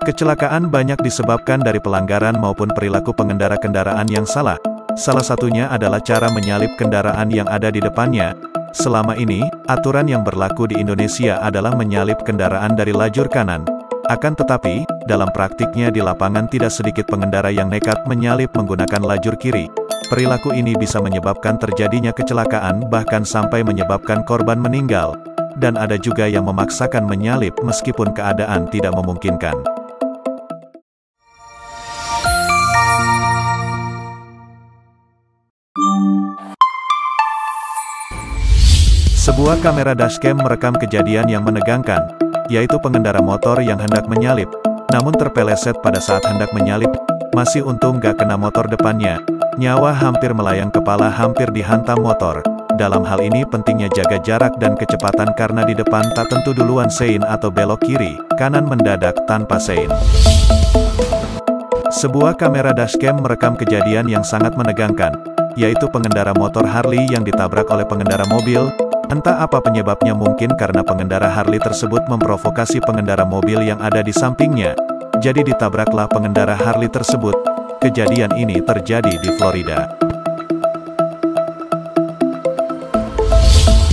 Kecelakaan banyak disebabkan dari pelanggaran maupun perilaku pengendara kendaraan yang salah. Salah satunya adalah cara menyalip kendaraan yang ada di depannya. Selama ini, aturan yang berlaku di Indonesia adalah menyalip kendaraan dari lajur kanan. Akan tetapi, dalam praktiknya di lapangan tidak sedikit pengendara yang nekat menyalip menggunakan lajur kiri. Perilaku ini bisa menyebabkan terjadinya kecelakaan bahkan sampai menyebabkan korban meninggal. Dan ada juga yang memaksakan menyalip meskipun keadaan tidak memungkinkan. Sebuah kamera dashcam merekam kejadian yang menegangkan, yaitu pengendara motor yang hendak menyalip, namun terpeleset pada saat hendak menyalip. Masih untung gak kena motor depannya. Nyawa hampir melayang, kepala hampir dihantam motor. Dalam hal ini pentingnya jaga jarak dan kecepatan karena di depan tak tentu duluan sein atau belok kiri, kanan mendadak tanpa sein. Sebuah kamera dashcam merekam kejadian yang sangat menegangkan, yaitu pengendara motor Harley yang ditabrak oleh pengendara mobil. Entah apa penyebabnya, mungkin karena pengendara Harley tersebut memprovokasi pengendara mobil yang ada di sampingnya. Jadi ditabraklah pengendara Harley tersebut. Kejadian ini terjadi di Florida.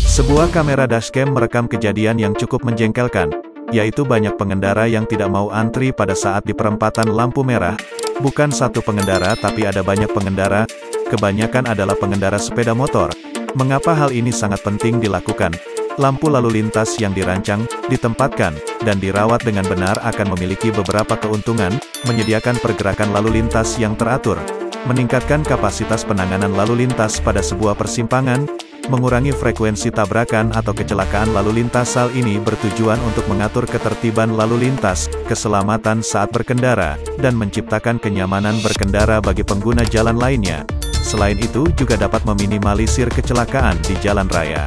Sebuah kamera dashcam merekam kejadian yang cukup menjengkelkan, yaitu banyak pengendara yang tidak mau antri pada saat di perempatan lampu merah. Bukan satu pengendara tapi ada banyak pengendara, kebanyakan adalah pengendara sepeda motor. Mengapa hal ini sangat penting dilakukan? Lampu lalu lintas yang dirancang, ditempatkan, dan dirawat dengan benar akan memiliki beberapa keuntungan, menyediakan pergerakan lalu lintas yang teratur, meningkatkan kapasitas penanganan lalu lintas pada sebuah persimpangan, mengurangi frekuensi tabrakan atau kecelakaan lalu lintas. Hal ini bertujuan untuk mengatur ketertiban lalu lintas, keselamatan saat berkendara, dan menciptakan kenyamanan berkendara bagi pengguna jalan lainnya. Selain itu juga dapat meminimalisir kecelakaan di jalan raya.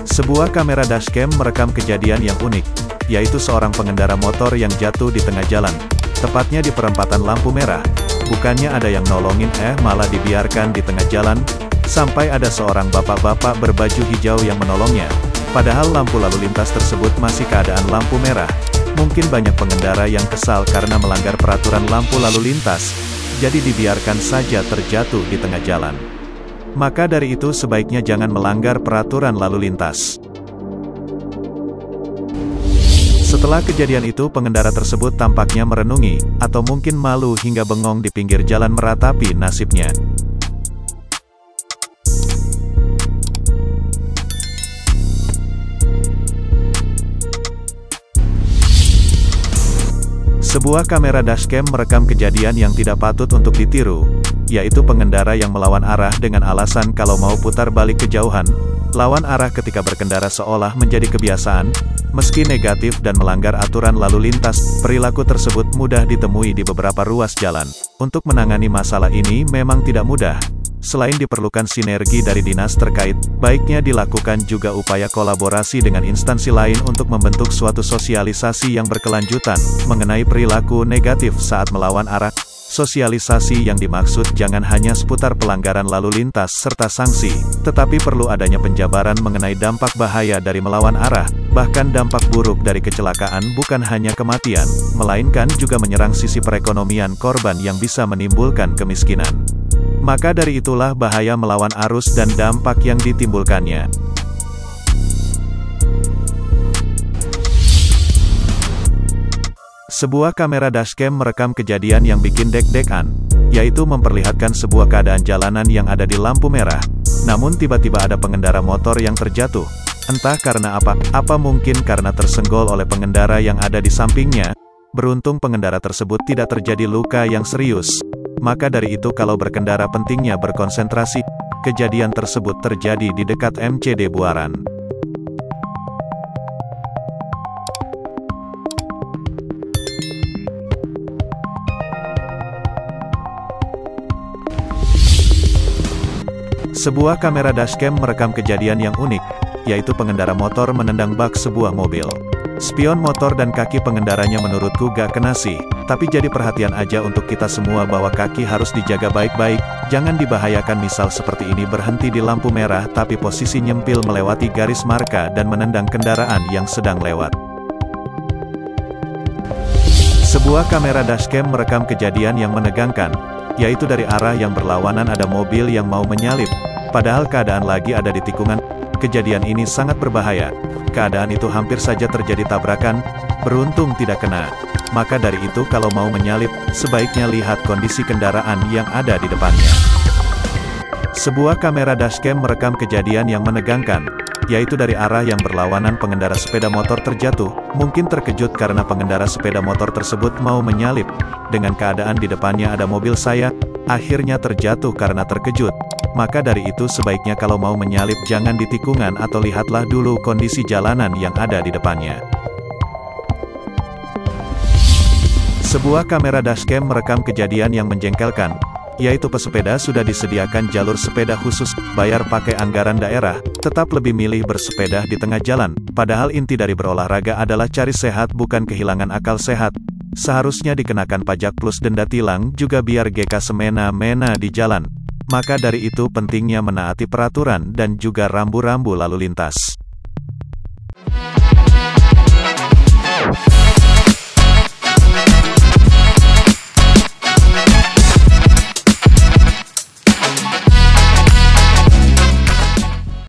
Sebuah kamera dashcam merekam kejadian yang unik, yaitu seorang pengendara motor yang jatuh di tengah jalan, tepatnya di perempatan lampu merah. Bukannya ada yang nolongin, malah dibiarkan di tengah jalan, sampai ada seorang bapak-bapak berbaju hijau yang menolongnya. Padahal lampu lalu lintas tersebut masih keadaan lampu merah. Mungkin banyak pengendara yang kesal karena melanggar peraturan lampu lalu lintas, jadi dibiarkan saja terjatuh di tengah jalan. Maka dari itu sebaiknya jangan melanggar peraturan lalu lintas. Setelah kejadian itu pengendara tersebut tampaknya merenungi, atau mungkin malu hingga bengong di pinggir jalan meratapi nasibnya. Sebuah kamera dashcam merekam kejadian yang tidak patut untuk ditiru, yaitu pengendara yang melawan arah dengan alasan kalau mau putar balik kejauhan. Lawan arah ketika berkendara seolah menjadi kebiasaan, meski negatif dan melanggar aturan lalu lintas. Perilaku tersebut mudah ditemui di beberapa ruas jalan. Untuk menangani masalah ini memang tidak mudah. Selain diperlukan sinergi dari dinas terkait, baiknya dilakukan juga upaya kolaborasi dengan instansi lain untuk membentuk suatu sosialisasi yang berkelanjutan mengenai perilaku negatif saat melawan arah. Sosialisasi yang dimaksud jangan hanya seputar pelanggaran lalu lintas serta sanksi, tetapi perlu adanya penjabaran mengenai dampak bahaya dari melawan arah, bahkan dampak buruk dari kecelakaan bukan hanya kematian, melainkan juga menyerang sisi perekonomian korban yang bisa menimbulkan kemiskinan. Maka dari itulah bahaya melawan arus dan dampak yang ditimbulkannya. Sebuah kamera dashcam merekam kejadian yang bikin deg-degan, yaitu memperlihatkan sebuah keadaan jalanan yang ada di lampu merah. Namun tiba-tiba ada pengendara motor yang terjatuh. Entah karena apa mungkin karena tersenggol oleh pengendara yang ada di sampingnya. Beruntung pengendara tersebut tidak terjadi luka yang serius. Maka dari itu kalau berkendara pentingnya berkonsentrasi. Kejadian tersebut terjadi di dekat MCD Buaran. Sebuah kamera dashcam merekam kejadian yang unik, yaitu pengendara motor menendang bak sebuah mobil. Spion motor dan kaki pengendaranya menurutku gak kena sih, tapi jadi perhatian aja untuk kita semua bahwa kaki harus dijaga baik-baik, jangan dibahayakan. Misal seperti ini, berhenti di lampu merah tapi posisi nyempil melewati garis marka dan menendang kendaraan yang sedang lewat. Sebuah kamera dashcam merekam kejadian yang menegangkan, yaitu dari arah yang berlawanan ada mobil yang mau menyalip, padahal keadaan lagi ada di tikungan. Kejadian ini sangat berbahaya. Keadaan itu hampir saja terjadi tabrakan, beruntung tidak kena. Maka dari itu kalau mau menyalip, sebaiknya lihat kondisi kendaraan yang ada di depannya. Sebuah kamera dashcam merekam kejadian yang menegangkan, yaitu dari arah yang berlawanan pengendara sepeda motor terjatuh, mungkin terkejut karena pengendara sepeda motor tersebut mau menyalip. Dengan keadaan di depannya ada mobil saya, akhirnya terjatuh karena terkejut. Maka dari itu sebaiknya kalau mau menyalip jangan di tikungan atau lihatlah dulu kondisi jalanan yang ada di depannya. Sebuah kamera dashcam merekam kejadian yang menjengkelkan, yaitu pesepeda sudah disediakan jalur sepeda khusus, bayar pakai anggaran daerah, tetap lebih milih bersepeda di tengah jalan. Padahal inti dari berolahraga adalah cari sehat bukan kehilangan akal sehat. Seharusnya dikenakan pajak plus denda tilang juga biar GK semena-mena di jalan. Maka dari itu pentingnya menaati peraturan dan juga rambu-rambu lalu lintas.